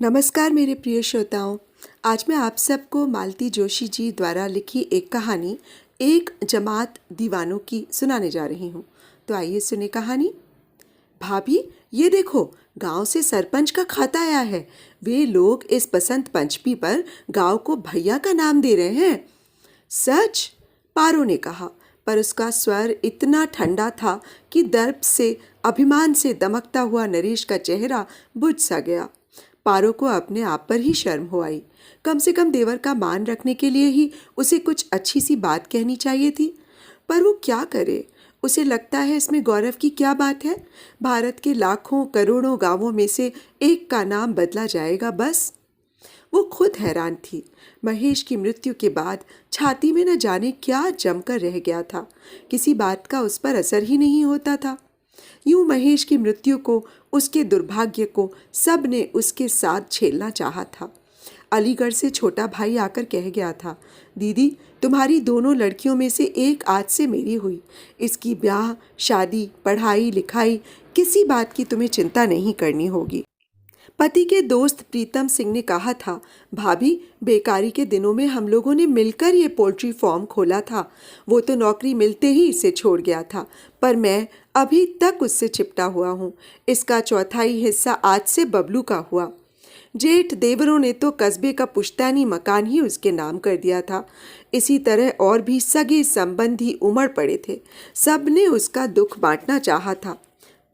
नमस्कार मेरे प्रिय श्रोताओं। आज मैं आप सबको मालती जोशी जी द्वारा लिखी एक कहानी एक जमात दीवानों की सुनाने जा रही हूँ। तो आइए सुने कहानी। भाभी, ये देखो, गांव से सरपंच का खत आया है। वे लोग इस बसंत पंचमी पर गांव को भैया का नाम दे रहे हैं। सच? पारो ने कहा, पर उसका स्वर इतना ठंडा था कि दर्प से, अभिमान से दमकता हुआ नरेश का चेहरा बुझ सा गया। पारो को अपने आप पर ही शर्म हो आई। कम से कम देवर का मान रखने के लिए ही उसे कुछ अच्छी सी बात कहनी चाहिए थी, पर वो क्या करे। उसे लगता है इसमें गौरव की क्या बात है। भारत के लाखों करोड़ों गांवों में से एक का नाम बदला जाएगा बस। वो खुद हैरान थी। महेश की मृत्यु के बाद छाती में न जाने क्या जमकर रह गया था। किसी बात का उस पर असर ही नहीं होता था। यूं महेश की मृत्यु को, उसके दुर्भाग्य को सब ने उसके साथ झेलना चाहा था। अलीगढ़ से छोटा भाई आकर कह गया था, दीदी, तुम्हारी दोनों लड़कियों में से एक आज से मेरी हुई। इसकी ब्याह, शादी, पढ़ाई लिखाई, किसी बात की तुम्हें चिंता नहीं करनी होगी। पति के दोस्त प्रीतम सिंह ने कहा था, भाभी, बेकारी के दिनों में हम लोगों ने मिलकर ये पोल्ट्री फार्म खोला था। वो तो नौकरी मिलते ही इसे छोड़ गया था, पर मैं अभी तक उससे चिपटा हुआ हूँ। इसका चौथाई हिस्सा आज से बबलू का हुआ। जेठ देवरों ने तो कस्बे का पुश्तैनी मकान ही उसके नाम कर दिया था। इसी तरह और भी सगे संबंधी उमड़ पड़े थे। सब ने उसका दुख बांटना चाहा था,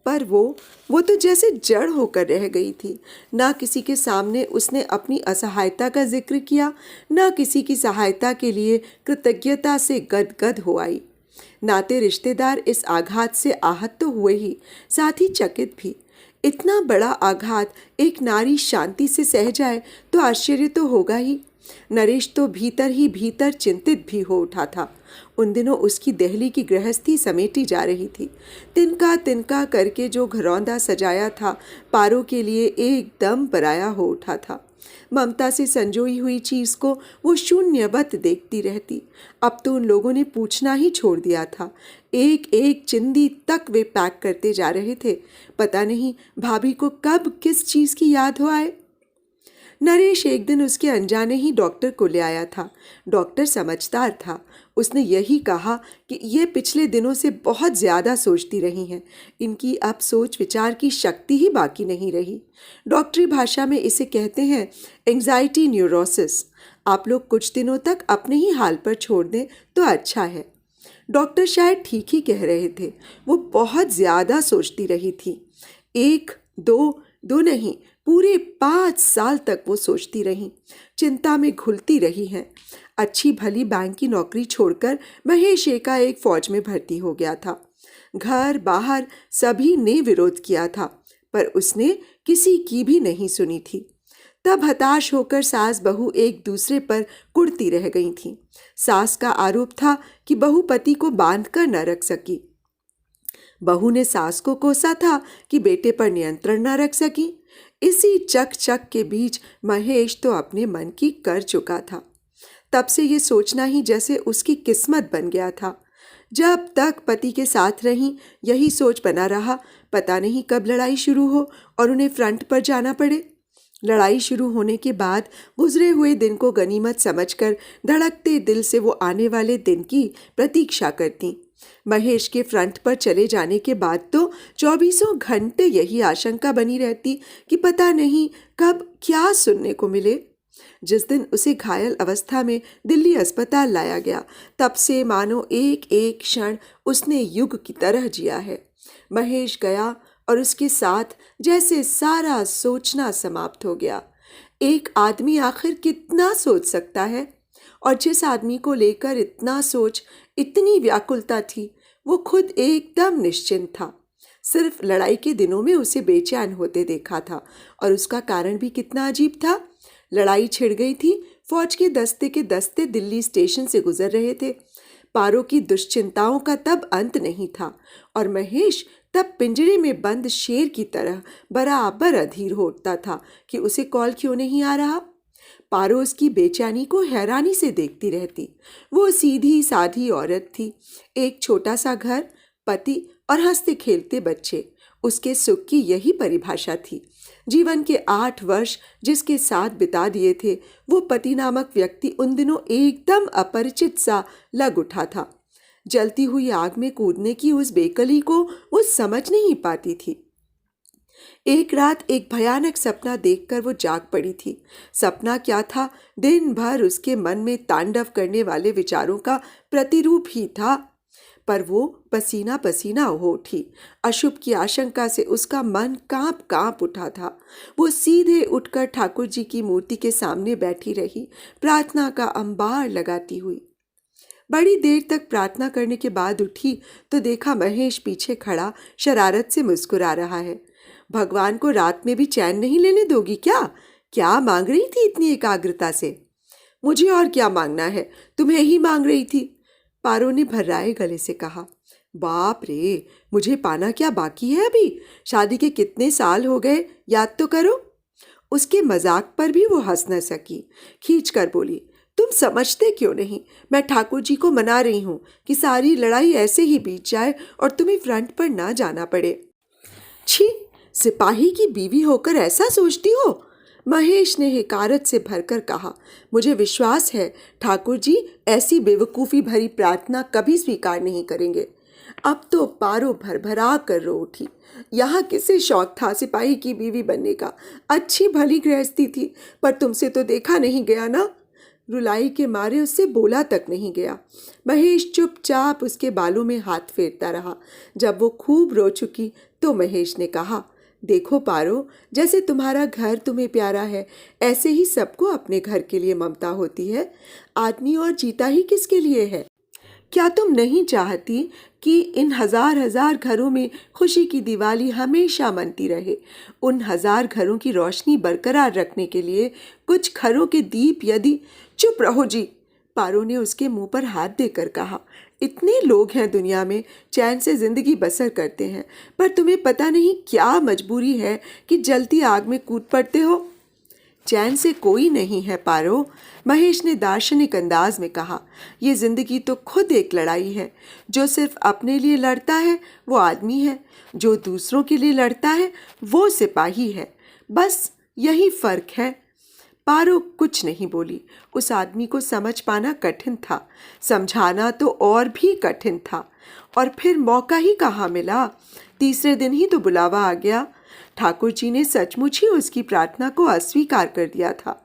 पर वो तो जैसे जड़ होकर रह गई थी। ना किसी के सामने उसने अपनी असहायता का जिक्र किया, ना किसी की सहायता के लिए कृतज्ञता से गदगद हो आई। नाते रिश्तेदार इस आघात से आहत तो हुए ही, साथ ही चकित भी। इतना बड़ा आघात एक नारी शांति से सह जाए तो आश्चर्य तो होगा ही। नरेश तो भीतर ही भीतर चिंतित भी हो उठा था। उन दिनों उसकी दहली की गृहस्थी समेटी जा रही थी। तिनका तिनका करके जो घरौंदा सजाया था, पारो के लिए एकदम पराया हो उठा था। ममता से संजोई हुई चीज को वो शून्यवत देखती रहती। अब तो उन लोगों ने पूछना ही छोड़ दिया था। एक एक चिंदी तक वे पैक करते जा रहे थे। पता नहीं भाभी को कब किस चीज की याद हो आए। नरेश एक दिन उसके अनजाने ही डॉक्टर को ले आया था। डॉक्टर समझदार था। उसने यही कहा कि ये पिछले दिनों से बहुत ज़्यादा सोचती रही हैं। इनकी अब सोच विचार की शक्ति ही बाकी नहीं रही। डॉक्टरी भाषा में इसे कहते हैं एंग्जाइटी न्यूरोसिस। आप लोग कुछ दिनों तक अपने ही हाल पर छोड़ दें तो अच्छा है। डॉक्टर शायद ठीक ही कह रहे थे। वो बहुत ज़्यादा सोचती रही थी। एक, दो नहीं, पूरे 5 साल तक वो सोचती रही, चिंता में घुलती रही हैं। अच्छी भली बैंक की नौकरी छोड़कर महेश एकाएक फौज में भर्ती हो गया था। घर बाहर सभी ने विरोध किया था, पर उसने किसी की भी नहीं सुनी थी। तब हताश होकर सास बहू एक दूसरे पर कुड़ती रह गई थीं। सास का आरोप था कि बहू पति को बांध कर न रख सकी। बहू ने सास को कोसा था कि बेटे पर नियंत्रण न रख सकी। इसी चक के बीच महेश तो अपने मन की कर चुका था। तब से ये सोचना ही जैसे उसकी किस्मत बन गया था। जब तक पति के साथ रही यही सोच बना रहा, पता नहीं कब लड़ाई शुरू हो और उन्हें फ्रंट पर जाना पड़े। लड़ाई शुरू होने के बाद गुजरे हुए दिन को गनीमत समझकर धड़कते दिल से वो आने वाले दिन की प्रतीक्षा करती। महेश के फ्रंट पर चले जाने के बाद तो 24 घंटे यही आशंका बनी रहती कि पता नहीं कब क्या सुनने को मिले। जिस दिन उसे घायल अवस्था में दिल्ली अस्पताल लाया गया, तब से मानो एक एक क्षण उसने युग की तरह जिया है। महेश गया और उसके साथ जैसे सारा सोचना समाप्त हो गया। एक आदमी आखिर कितना सोच सकता है? और जिस आदमी को लेकर इतना सोच, इतनी व्याकुलता थी, वो खुद एकदम निश्चिंत था। सिर्फ लड़ाई के दिनों में उसे बेचैन होते देखा था, और उसका कारण भी कितना अजीब था। लड़ाई छिड़ गई थी। फौज के दस्ते दिल्ली स्टेशन से गुजर रहे थे। पारो की दुश्चिंताओं का तब अंत नहीं था, और महेश तब पिंजरे में बंद शेर की तरह बराबर अधीर होता था कि उसे कॉल क्यों नहीं आ रहा। पारो उसकी बेचैनी को हैरानी से देखती रहती। वो सीधी साधी औरत थी। एक छोटा सा घर, पति और हंसते खेलते बच्चे, उसके सुख की यही परिभाषा थी। जीवन के 8 वर्ष जिसके साथ बिता दिए थे, वो पति नामक व्यक्ति उन दिनों एकदम अपरिचित सा लग उठा था। जलती हुई आग में कूदने की उस बेकली को वो समझ नहीं पाती थी। एक रात एक भयानक सपना देखकर वो जाग पड़ी थी। सपना क्या था? दिन भर उसके मन में तांडव करने वाले विचारों का प्रतिरूप ही था, पर वो पसीना पसीना हो उठी। अशुभ की आशंका से उसका मन कांप कांप उठा था। वो सीधे उठकर ठाकुर जी की मूर्ति के सामने बैठी रही, प्रार्थना का अंबार लगाती हुई। बड़ी देर तक प्रार्थना करने के बाद उठी तो देखा महेश पीछे खड़ा शरारत से मुस्कुरा रहा है। भगवान को रात में भी चैन नहीं लेने दोगी क्या? क्या मांग रही थी इतनी एकाग्रता से? मुझे और क्या मांगना है, तुम्हें ही मांग रही थी, पारो ने भर्राए गले से कहा। बाप रे, मुझे पाना क्या बाकी है अभी? शादी के कितने साल हो गए, याद तो करो। उसके मजाक पर भी वो हंस न सकी, खींच कर बोली, तुम समझते क्यों नहीं? मैं ठाकुर जी को मना रही हूँ कि सारी लड़ाई ऐसे ही बीत जाए और तुम्हें फ्रंट पर ना जाना पड़े। छी, सिपाही की बीवी होकर ऐसा सोचती हो? महेश ने हिकारत से भरकर कहा। मुझे विश्वास है ठाकुर जी ऐसी बेवकूफ़ी भरी प्रार्थना कभी स्वीकार नहीं करेंगे। अब तो पारो भरभरा कर रो उठी। यहाँ किसे शौक था सिपाही की बीवी बनने का? अच्छी भली गृहस्थी थी, पर तुमसे तो देखा नहीं गया ना। रुलाई के मारे उससे बोला तक नहीं गया। महेश चुपचाप उसके बालों में हाथ फेरता रहा। जब वो खूब रो चुकी तो महेश ने कहा, देखो पारो, जैसे तुम्हारा घर तुम्हें प्यारा है, ऐसे ही सबको अपने घर के लिए ममता होती है। आदमी और जीता ही किसके लिए है? क्या तुम नहीं चाहती कि इन हजार हजार घरों में खुशी की दिवाली हमेशा मनती रहे? उन हजार घरों की रोशनी बरकरार रखने के लिए कुछ घरों के दीप यदि... चुप रहो जी, पारो ने उसके मुंह पर हाथ देकर कहा। इतने लोग हैं दुनिया में, चैन से जिंदगी बसर करते हैं, पर तुम्हें पता नहीं क्या मजबूरी है कि जलती आग में कूद पड़ते हो। चैन से कोई नहीं है पारो, महेश ने दार्शनिक अंदाज में कहा। ये जिंदगी तो खुद एक लड़ाई है। जो सिर्फ अपने लिए लड़ता है वो आदमी है, जो दूसरों के लिए लड़ता है वो सिपाही है। बस यही फर्क है। पारो कुछ नहीं बोली। उस आदमी को समझ पाना कठिन था, समझाना तो और भी कठिन था। और फिर मौका ही कहाँ मिला। तीसरे दिन ही तो बुलावा आ गया। ठाकुर जी ने सचमुच ही उसकी प्रार्थना को अस्वीकार कर दिया था।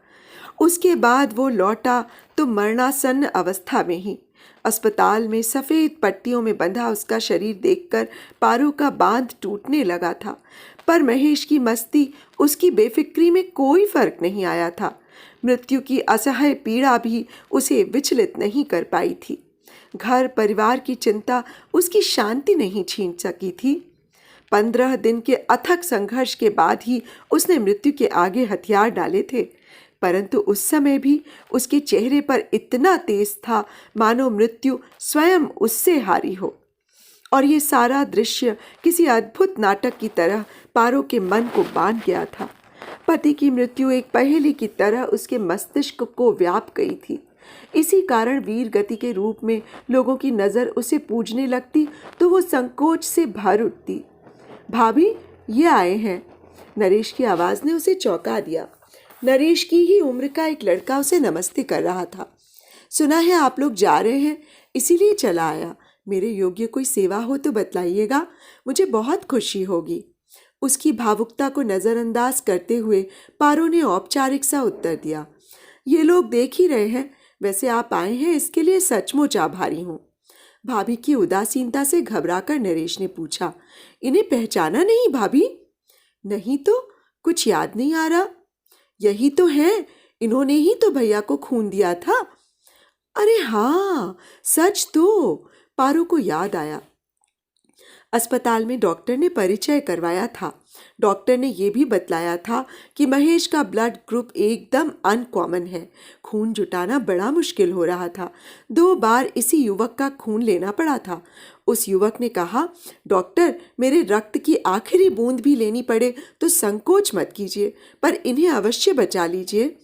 उसके बाद वो लौटा तो मरणासन्न अवस्था में ही। अस्पताल में सफ़ेद पट्टियों में बंधा उसका शरीर देखकर पारो का बांध टूटने लगा था, पर महेश की मस्ती, उसकी बेफिक्री में कोई फर्क नहीं आया था। मृत्यु की असह्य पीड़ा भी उसे विचलित नहीं कर पाई थी। घर परिवार की चिंता उसकी शांति नहीं छीन सकी थी। 15 दिन के अथक संघर्ष के बाद ही उसने मृत्यु के आगे हथियार डाले थे, परंतु उस समय भी उसके चेहरे पर इतना तेज था मानो मृत्यु स्वयं उससे हारी हो। और ये सारा दृश्य किसी अद्भुत नाटक की तरह पारो के मन को बांध गया था। पति की मृत्यु एक पहेली की तरह उसके मस्तिष्क को व्याप गई थी। इसी कारण वीर गति के रूप में लोगों की नज़र उसे पूजने लगती तो वो संकोच से भर उठती। भाभी, ये आए हैं। नरेश की आवाज़ ने उसे चौंका दिया। नरेश की ही उम्र का एक लड़का उसे नमस्ते कर रहा था। सुना है आप लोग जा रहे हैं, इसीलिए चला आया। मेरे योग्य कोई सेवा हो तो बतलाइएगा, मुझे बहुत खुशी होगी। उसकी भावुकता को नज़रअंदाज करते हुए पारो ने औपचारिक सा उत्तर दिया। ये लोग देख ही रहे हैं, वैसे आप आए हैं इसके लिए सचमुच आभारी हूँ। भाभी की उदासीनता से घबराकर नरेश ने पूछा, इन्हें पहचाना नहीं भाभी? नहीं तो, कुछ याद नहीं आ रहा। यही तो है, इन्होंने ही तो भैया को खून दिया था। अरे हाँ, सच तो, पारो को याद आया। अस्पताल में डॉक्टर ने परिचय करवाया था। डॉक्टर ने यह भी बतलाया था कि महेश का ब्लड ग्रुप एकदम अनकॉमन है। खून जुटाना बड़ा मुश्किल हो रहा था। 2 बार इसी युवक का खून लेना पड़ा था। उस युवक ने कहा, डॉक्टर, मेरे रक्त की आखिरी बूंद भी लेनी पड़े तो संकोच मत कीजिए, पर इन्हें अवश्य बचा लीजिए।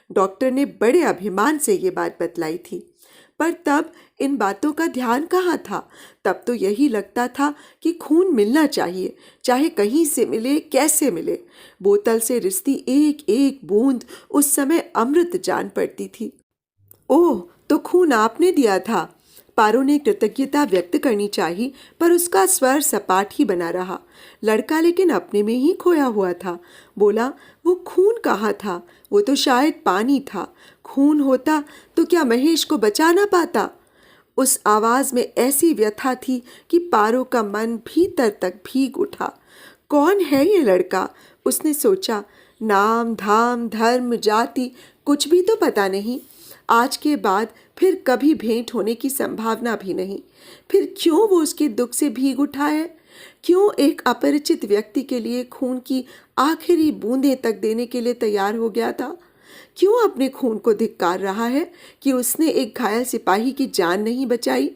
डॉक्टर ने बड़े अभिमान से ये बात बतलाई थी। पर तब इन बातों का ध्यान कहाँ था। तब तो यही लगता था कि खून मिलना चाहिए, चाहे कहीं से मिले, कैसे मिले। बोतल से रिसती एक एक बूंद उस समय अमृत जान पड़ती थी। ओह, तो खून आपने दिया था। पारो ने कृतज्ञता व्यक्त करनी चाहिए, पर उसका स्वर सपाट ही बना रहा। लड़का लेकिन अपने में ही खोया हुआ था। बोला, वो खून कहाँ था? वो तो शायद पानी था। खून होता तो क्या महेश को बचा ना पाता? उस आवाज में ऐसी व्यथा थी कि पारो का मन भीतर तक भीग उठा। कौन है ये लड़का? उसने सोचा। नाम धाम धर्म जाति कुछ भी तो पता नहीं। आज के बाद फिर कभी भेंट होने की संभावना भी नहीं। फिर क्यों वो उसके दुख से भीग उठा है? क्यों एक अपरिचित व्यक्ति के लिए खून की आखिरी बूंदें तक देने के लिए तैयार हो गया था? क्यों अपने खून को धिक्कार रहा है कि उसने एक घायल सिपाही की जान नहीं बचाई?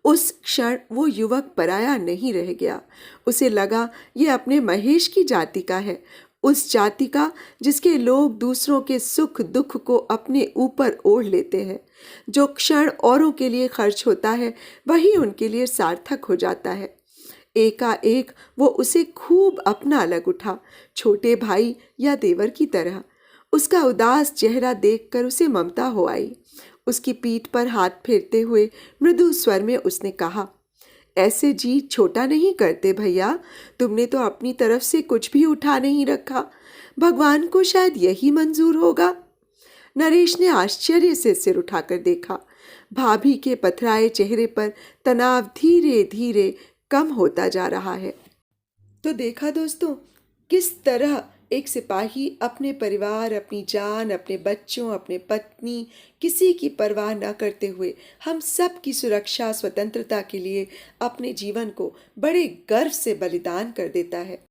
उस क्षण वो युवक पराया नहीं रह गया। उसे लगा ये अपने महेश की जाति का है, उस जाति का जिसके लोग दूसरों के सुख दुख को अपने ऊपर ओढ़ लेते हैं। जो क्षण औरों के लिए खर्च होता है वही उनके लिए सार्थक हो जाता है। एकाएक वो उसे खूब अपना लग उठा, छोटे भाई या देवर की तरह। उसका उदास चेहरा देखकर उसे ममता हो आई। उसकी पीठ पर हाथ फेरते हुए मृदु स्वर में उसने कहा, ऐसे जी छोटा नहीं करते भैया। तुमने तो अपनी तरफ से कुछ भी उठा नहीं रखा। भगवान को शायद यही मंजूर होगा। नरेश ने आश्चर्य से सिर उठाकर देखा। भाभी के पथराए चेहरे पर तनाव धीरे धीरे कम होता जा रहा है। तो देखा दोस्तों, किस तरह एक सिपाही अपने परिवार, अपनी जान, अपने बच्चों, अपने पत्नी, किसी की परवाह न करते हुए हम सब की सुरक्षा, स्वतंत्रता के लिए अपने जीवन को बड़े गर्व से बलिदान कर देता है।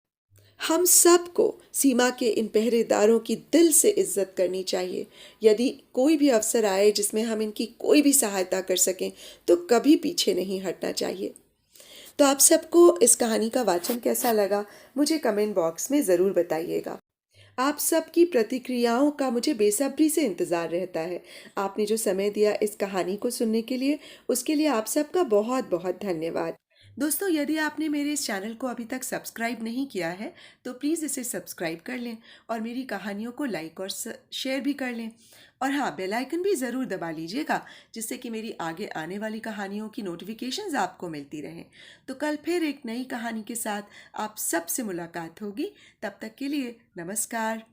हम सबको सीमा के इन पहरेदारों की दिल से इज्जत करनी चाहिए। यदि कोई भी अवसर आए जिसमें हम इनकी कोई भी सहायता कर सकें तो कभी पीछे नहीं हटना चाहिए। तो आप सबको इस कहानी का वाचन कैसा लगा, मुझे कमेंट बॉक्स में ज़रूर बताइएगा। आप सबकी प्रतिक्रियाओं का मुझे बेसब्री से इंतज़ार रहता है। आपने जो समय दिया इस कहानी को सुनने के लिए, उसके लिए आप सबका बहुत बहुत धन्यवाद। दोस्तों, यदि आपने मेरे इस चैनल को अभी तक सब्सक्राइब नहीं किया है तो प्लीज़ इसे सब्सक्राइब कर लें और मेरी कहानियों को लाइक और शेयर भी कर लें। और हाँ, बेल आइकन भी ज़रूर दबा लीजिएगा, जिससे कि मेरी आगे आने वाली कहानियों की नोटिफिकेशंस आपको मिलती रहें। तो कल फिर एक नई कहानी के साथ आप सबसे मुलाकात होगी। तब तक के लिए नमस्कार।